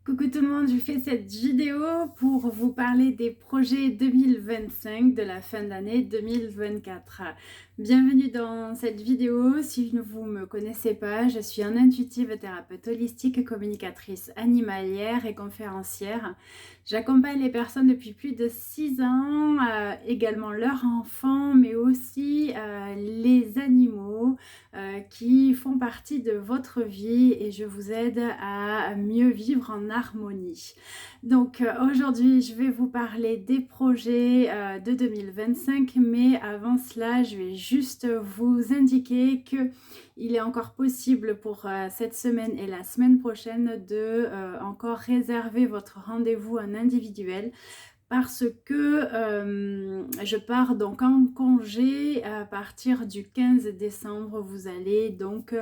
Coucou tout le monde, je fais cette vidéo pour vous parler des projets 2025 de la fin d'année 2024. Bienvenue dans cette vidéo. Si vous ne me connaissez pas, je suis un intuitive thérapeute holistique, communicatrice animalière et conférencière. J'accompagne les personnes depuis plus de 6 ans, également leurs enfants, mais aussi les animaux qui font partie de votre vie et je vous aide à mieux vivre en harmonie. Donc aujourd'hui, je vais vous parler des projets de 2025, mais avant cela, je vais juste vous indiquer que il est encore possible pour cette semaine et la semaine prochaine de encore réserver votre rendez-vous en individuel parce que je pars donc en congé à partir du 15 décembre. Vous allez donc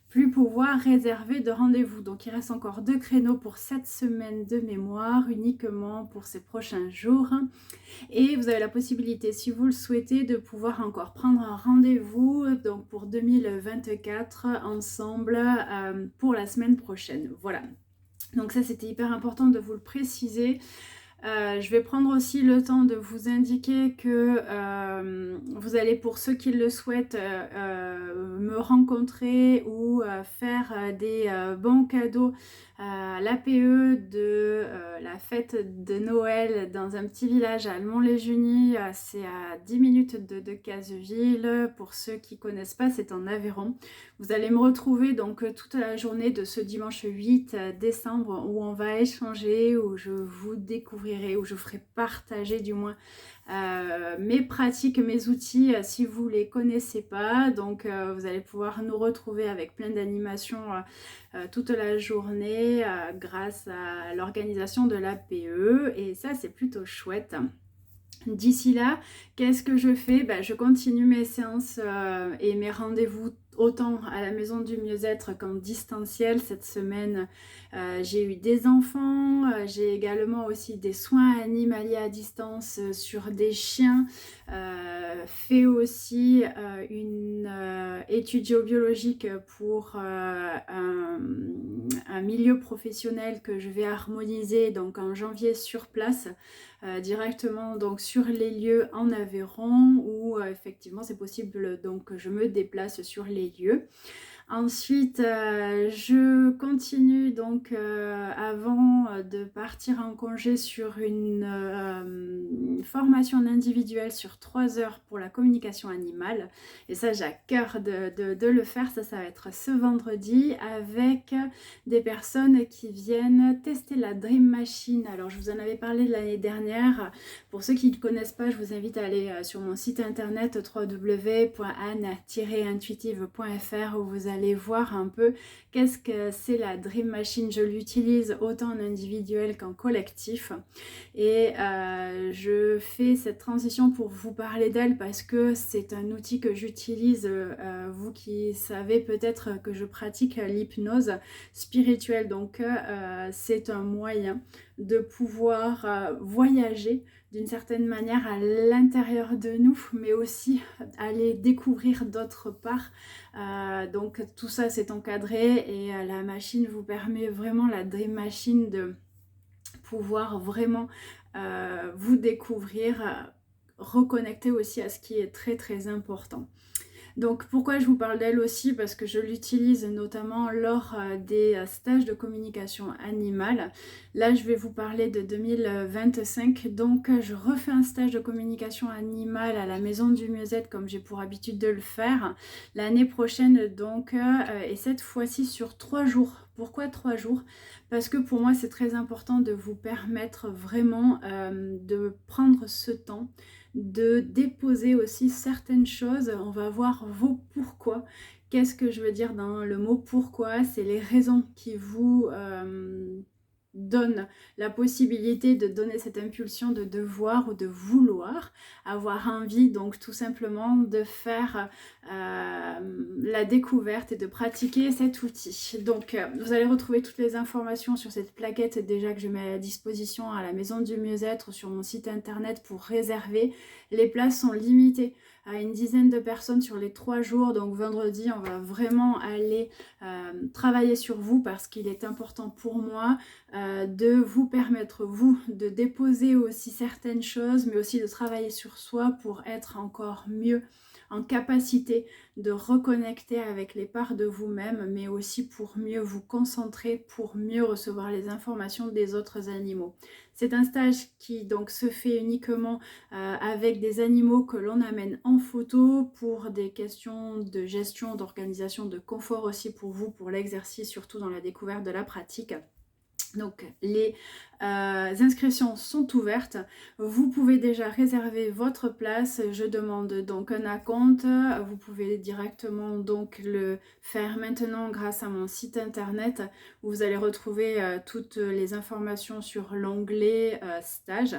plus pouvoir réserver de rendez-vous. Donc il reste encore 2 créneaux pour cette semaine de mémoire, uniquement pour ces prochains jours. Et vous avez la possibilité, si vous le souhaitez, de pouvoir encore prendre un rendez-vous donc pour 2024 ensemble pour la semaine prochaine. Voilà. Donc ça, c'était hyper important de vous le préciser. Je vais prendre aussi le temps de vous indiquer que vous allez, pour ceux qui le souhaitent, me rencontrer ou faire des bons cadeaux à l'APE de la fête de Noël dans un petit village à Almont-les-Junies. C'est à 10 minutes de Caseville. Pour ceux qui ne connaissent pas, c'est en Aveyron. Vous allez me retrouver donc toute la journée de ce dimanche 8 décembre où on va échanger, où je vous découvrirai, où je ferai partager du moins mes pratiques, mes outils si vous les connaissez pas. Donc vous allez pouvoir nous retrouver avec plein d'animations toute la journée grâce à l'organisation de l'APE et ça c'est plutôt chouette. D'ici là, qu'est-ce que je fais? Je continue mes séances et mes rendez-vous autant à la maison du mieux-être qu'en distanciel. Cette semaine, j'ai eu des enfants, j'ai également aussi des soins animaliers à distance sur des chiens, fait aussi une étude géobiologique pour un milieu professionnel que je vais harmoniser donc en janvier sur place. Directement donc sur les lieux en Aveyron où effectivement c'est possible donc que je me déplace sur les lieux. Ensuite, je continue donc avant de partir en congé sur une formation individuelle sur 3 heures pour la communication animale. Et ça, j'ai à cœur de le faire. Ça va être ce vendredi avec des personnes qui viennent tester la Dream Machine. Alors, je vous en avais parlé l'année dernière. Pour ceux qui ne connaissent pas, je vous invite à aller sur mon site internet www.anne-intuitive.fr où vous allez voir un peu qu'est-ce que c'est la Dream Machine. Je l'utilise autant en individuel qu'en collectif et je fais cette transition pour vous parler d'elle parce que c'est un outil que j'utilise, vous qui savez peut-être que je pratique l'hypnose spirituelle, donc c'est un moyen de pouvoir voyager d'une certaine manière à l'intérieur de nous, mais aussi aller découvrir d'autre part. Donc tout ça c'est encadré et la machine vous permet vraiment, la Dream Machine, de pouvoir vraiment vous découvrir, reconnecter aussi à ce qui est très très important. Donc pourquoi je vous parle d'elle aussi? Parce que je l'utilise notamment lors des stages de communication animale. Là je vais vous parler de 2025. Donc je refais un stage de communication animale à la maison du mieux-être comme j'ai pour habitude de le faire l'année prochaine donc et cette fois-ci sur 3 jours. Pourquoi 3 jours? Parce que pour moi c'est très important de vous permettre vraiment de prendre ce temps, de déposer aussi certaines choses. On va voir vos pourquoi. Qu'est-ce que je veux dire dans le mot pourquoi? C'est les raisons qui vous donnent la possibilité de donner cette impulsion de devoir ou de vouloir, avoir envie donc tout simplement de faire la découverte et de pratiquer cet outil. Donc vous allez retrouver toutes les informations sur cette plaquette déjà que je mets à disposition à la maison du mieux-être sur mon site internet pour réserver. Les places sont limitées. à une dizaine de personnes sur les 3 jours. Donc vendredi, on va vraiment aller travailler sur vous parce qu'il est important pour moi de vous permettre, vous, de déposer aussi certaines choses, mais aussi de travailler sur soi pour être encore mieux en capacité de reconnecter avec les parts de vous-même, mais aussi pour mieux vous concentrer, pour mieux recevoir les informations des autres animaux. C'est un stage qui donc se fait uniquement avec des animaux que l'on amène en photo pour des questions de gestion, d'organisation, de confort aussi pour vous, pour l'exercice, surtout dans la découverte de la pratique. Donc les inscriptions sont ouvertes, vous pouvez déjà réserver votre place, je demande donc un acompte, vous pouvez directement donc le faire maintenant grâce à mon site internet où vous allez retrouver toutes les informations sur l'onglet stage.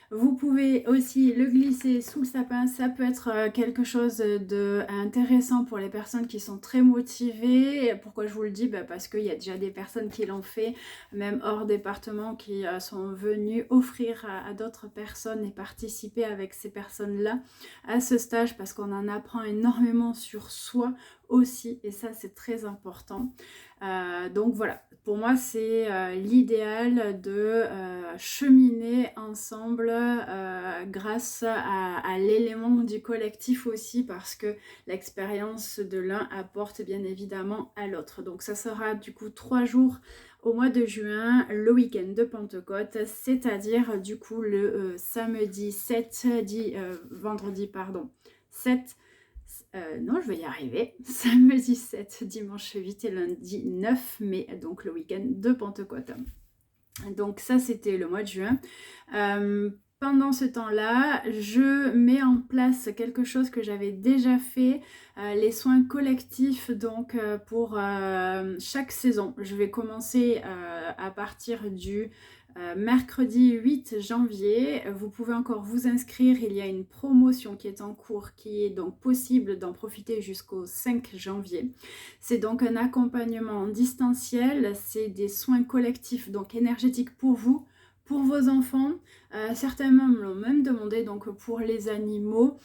Vous pouvez aussi le glisser sous le sapin, ça peut être quelque chose d'intéressant pour les personnes qui sont très motivées. Pourquoi je vous le dis? Parce qu'il y a déjà des personnes qui l'ont fait, même hors département, qui sont venues offrir à d'autres personnes et participer avec ces personnes-là à ce stage parce qu'on en apprend énormément sur soi aussi et ça c'est très important. Donc voilà, pour moi c'est l'idéal de cheminer ensemble grâce à l'élément du collectif aussi parce que l'expérience de l'un apporte bien évidemment à l'autre. Donc ça sera du coup 3 jours au mois de juin, le week-end de Pentecôte, c'est-à-dire du coup le samedi 7, vendredi pardon, 7, non je vais y arriver, samedi 7, dimanche 8 et lundi 9 mai, donc le week-end de Pentecôte. Donc ça c'était le mois de juin. Pendant ce temps-là, je mets en place quelque chose que j'avais déjà fait, les soins collectifs donc pour chaque saison. Je vais commencer à partir du mercredi 8 janvier. Vous pouvez encore vous inscrire, il y a une promotion qui est en cours qui est donc possible d'en profiter jusqu'au 5 janvier. C'est donc un accompagnement en distanciel, c'est des soins collectifs donc énergétiques pour vous, pour vos enfants, certains me l'ont même demandé donc pour les animaux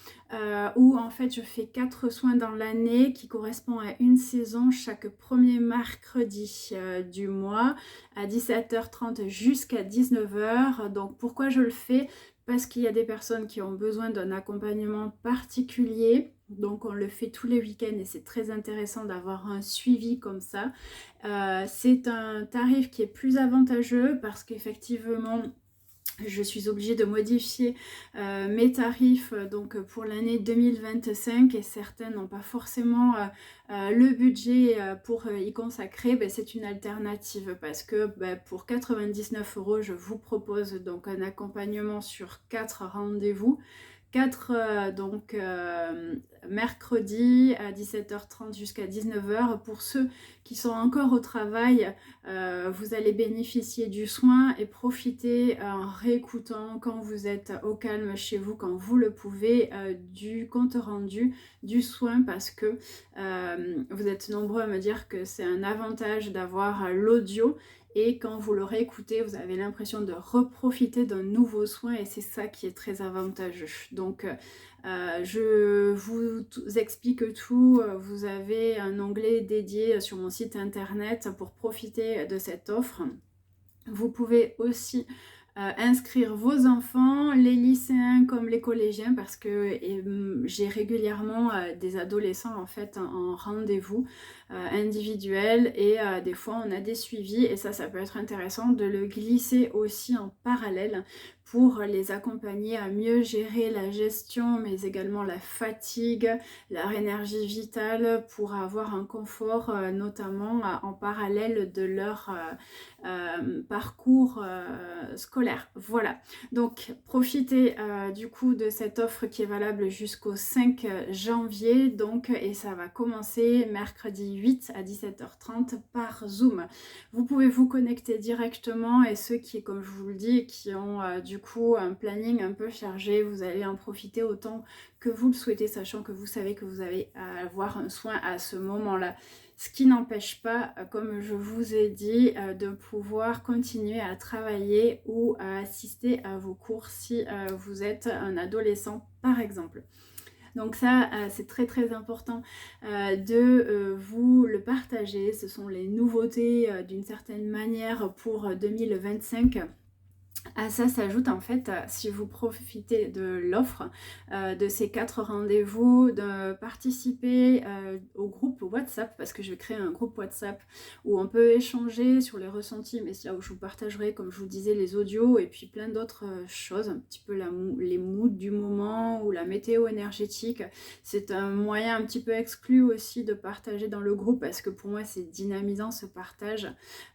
où en fait je fais 4 soins dans l'année qui correspondent à une saison chaque premier mercredi du mois à 17h30 jusqu'à 19h. Donc pourquoi je le fais? Parce qu'il y a des personnes qui ont besoin d'un accompagnement particulier. Donc on le fait tous les week-ends et c'est très intéressant d'avoir un suivi comme ça. C'est un tarif qui est plus avantageux parce qu'effectivement je suis obligée de modifier mes tarifs donc pour l'année 2025 et certains n'ont pas forcément le budget pour y consacrer. C'est une alternative parce que pour 99 € je vous propose donc un accompagnement sur 4 rendez-vous. 4 donc mercredi à 17h30 jusqu'à 19h. Pour ceux qui sont encore au travail, vous allez bénéficier du soin et profiter en réécoutant quand vous êtes au calme chez vous, quand vous le pouvez, du compte rendu du soin parce que vous êtes nombreux à me dire que c'est un avantage d'avoir l'audio. Et quand vous l'aurez écouté, vous avez l'impression de reprofiter d'un nouveau soin et c'est ça qui est très avantageux. Donc je vous explique tout, vous avez un onglet dédié sur mon site internet pour profiter de cette offre. Vous pouvez aussi inscrire vos enfants, les lycéens comme les collégiens parce que j'ai régulièrement des adolescents en fait en rendez-vous individuel et des fois on a des suivis et ça peut être intéressant de le glisser aussi en parallèle pour les accompagner à mieux gérer la gestion mais également la fatigue, leur énergie vitale pour avoir un confort notamment en parallèle de leur parcours scolaire. Voilà, donc profitez du coup de cette offre qui est valable jusqu'au 5 janvier donc et ça va commencer mercredi 8 à 17h30 par Zoom. Vous pouvez vous connecter directement et ceux qui, comme je vous le dis, qui ont du coup un planning un peu chargé, vous allez en profiter autant que vous le souhaitez, sachant que vous savez que vous allez avoir un soin à ce moment-là. Ce qui n'empêche pas, comme je vous ai dit, de pouvoir continuer à travailler ou à assister à vos cours si vous êtes un adolescent par exemple. Donc ça, c'est très très important de vous le partager. Ce sont les nouveautés d'une certaine manière pour 2025. À ça s'ajoute en fait, si vous profitez de l'offre de ces 4 rendez-vous, de participer au groupe WhatsApp, parce que je vais créer un groupe WhatsApp où on peut échanger sur les ressentis, mais c'est là où je vous partagerai, comme je vous disais, les audios et puis plein d'autres choses, un petit peu les moods du moment ou la météo énergétique. C'est un moyen un petit peu exclu aussi de partager dans le groupe, parce que pour moi c'est dynamisant ce partage.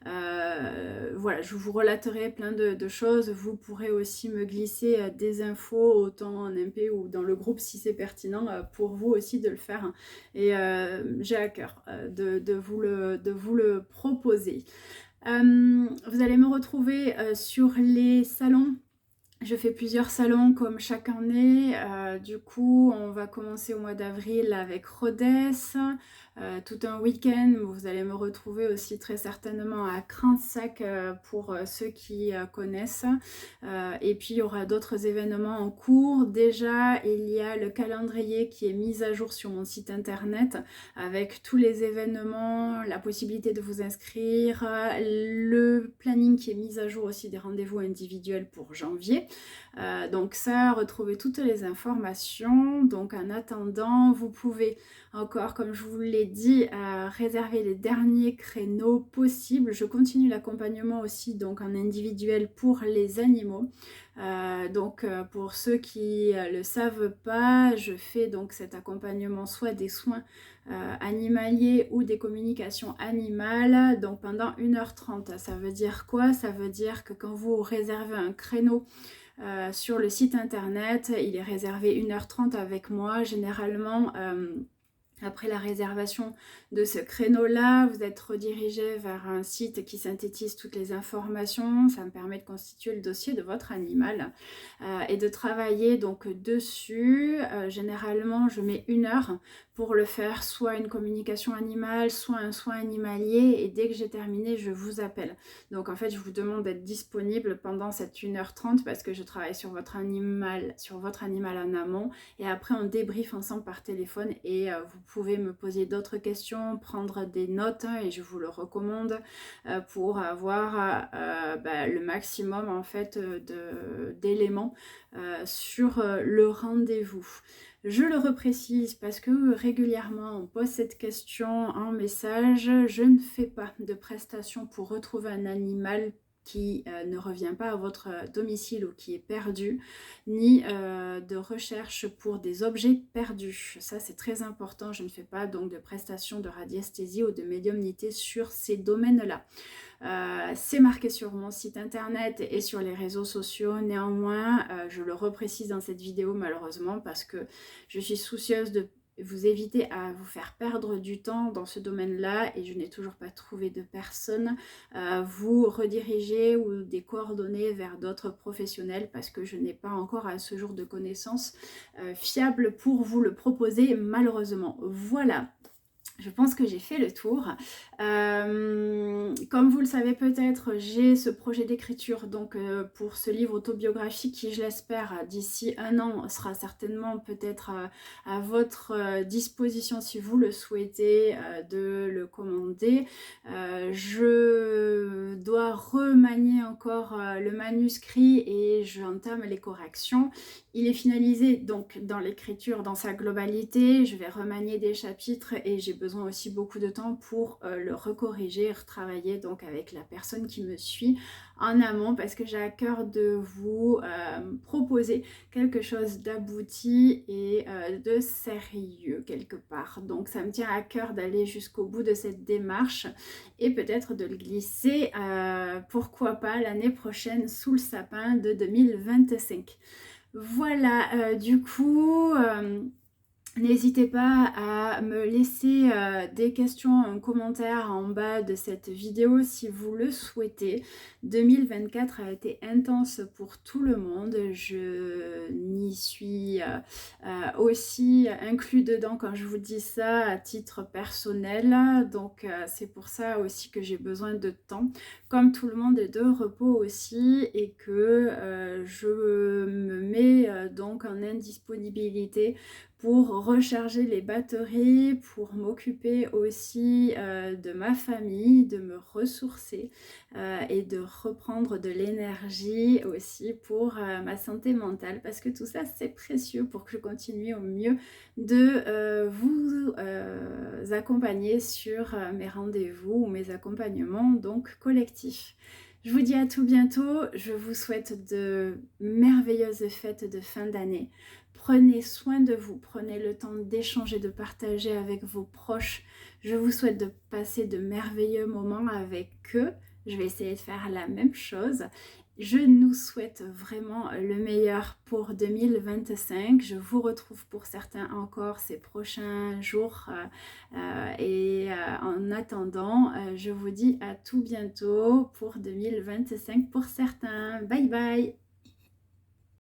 Voilà, je vous relaterai plein de choses. Vous pourrez aussi me glisser des infos autant en MP ou dans le groupe si c'est pertinent pour vous aussi de le faire. Et j'ai à cœur de vous le proposer. Vous allez me retrouver sur les salons. Je fais plusieurs salons comme chaque année. Du coup, on va commencer au mois d'avril avec Rhodes. Tout un week-end. Vous allez me retrouver aussi très certainement à Cransac pour ceux qui connaissent. Et puis il y aura d'autres événements en cours. Déjà, il y a le calendrier qui est mis à jour sur mon site internet avec tous les événements, la possibilité de vous inscrire, le planning qui est mis à jour aussi des rendez-vous individuels pour janvier. Donc ça, retrouvez toutes les informations. Donc en attendant, vous pouvez encore, comme je vous l'ai dit, réserver les derniers créneaux possibles. Je continue l'accompagnement aussi donc en individuel pour les animaux. Pour ceux qui le savent pas, je fais donc cet accompagnement soit des soins animaliers ou des communications animales, donc pendant 1h30. Ça veut dire quoi? Ça veut dire que quand vous réservez un créneau sur le site internet, il est réservé 1h30 avec moi. Généralement, après la réservation de ce créneau-là, vous êtes redirigé vers un site qui synthétise toutes les informations. Ça me permet de constituer le dossier de votre animal et de travailler donc dessus. Généralement, je mets 1 heure pour le faire, soit une communication animale, soit un soin animalier. Et dès que j'ai terminé, je vous appelle. Donc en fait, je vous demande d'être disponible pendant cette 1h30 parce que je travaille sur votre animal en amont. Et après, on débriefe ensemble par téléphone et vous pouvez me poser d'autres questions, prendre des notes et je vous le recommande pour avoir le maximum en fait d'éléments sur le rendez-vous. Je le reprécise parce que régulièrement on pose cette question en message. Je ne fais pas de prestations pour retrouver un animal qui ne revient pas à votre domicile ou qui est perdu, ni de recherche pour des objets perdus. Ça, c'est très important. Je ne fais pas donc de prestations de radiesthésie ou de médiumnité sur ces domaines-là. C'est marqué sur mon site internet et sur les réseaux sociaux. Néanmoins, je le reprécise dans cette vidéo malheureusement parce que je suis soucieuse de vous éviter à vous faire perdre du temps dans ce domaine-là et je n'ai toujours pas trouvé de personne vous rediriger ou des coordonnées vers d'autres professionnels parce que je n'ai pas encore à ce jour de connaissances fiables pour vous le proposer malheureusement. Voilà. Je pense que j'ai fait le tour. Comme vous le savez peut-être, j'ai ce projet d'écriture donc pour ce livre autobiographique qui, je l'espère, d'ici 1 an sera certainement peut-être à votre disposition si vous le souhaitez de le commander. Je dois remanier encore le manuscrit et j'entame les corrections. Il est finalisé donc dans l'écriture dans sa globalité. Je vais remanier des chapitres et j'ai besoin aussi beaucoup de temps pour le recorriger, retravailler donc avec la personne qui me suit en amont parce que j'ai à cœur de vous proposer quelque chose d'abouti et de sérieux quelque part. Donc ça me tient à cœur d'aller jusqu'au bout de cette démarche et peut-être de le glisser, pourquoi pas l'année prochaine sous le sapin de 2025. Voilà, du coup, n'hésitez pas à me laisser des questions en commentaire en bas de cette vidéo si vous le souhaitez. 2024 a été intense pour tout le monde. Je n'y suis aussi inclus dedans quand je vous dis ça à titre personnel. Donc c'est pour ça aussi que j'ai besoin de temps, comme tout le monde, et de repos aussi, et que je me mets donc en indisponibilité pour recharger les batteries, pour m'occuper aussi de ma famille, de me ressourcer et de reprendre de l'énergie aussi pour ma santé mentale, parce que tout ça c'est précieux pour que je continue au mieux de vous accompagner sur mes rendez-vous ou mes accompagnements donc collectifs. Je vous dis à tout bientôt, je vous souhaite de merveilleuses fêtes de fin d'année. Prenez soin de vous, prenez le temps d'échanger, de partager avec vos proches. Je vous souhaite de passer de merveilleux moments avec eux. Je vais essayer de faire la même chose. Je nous souhaite vraiment le meilleur pour 2025. Je vous retrouve pour certains encore ces prochains jours. En attendant, je vous dis à tout bientôt pour 2025 pour certains. Bye bye!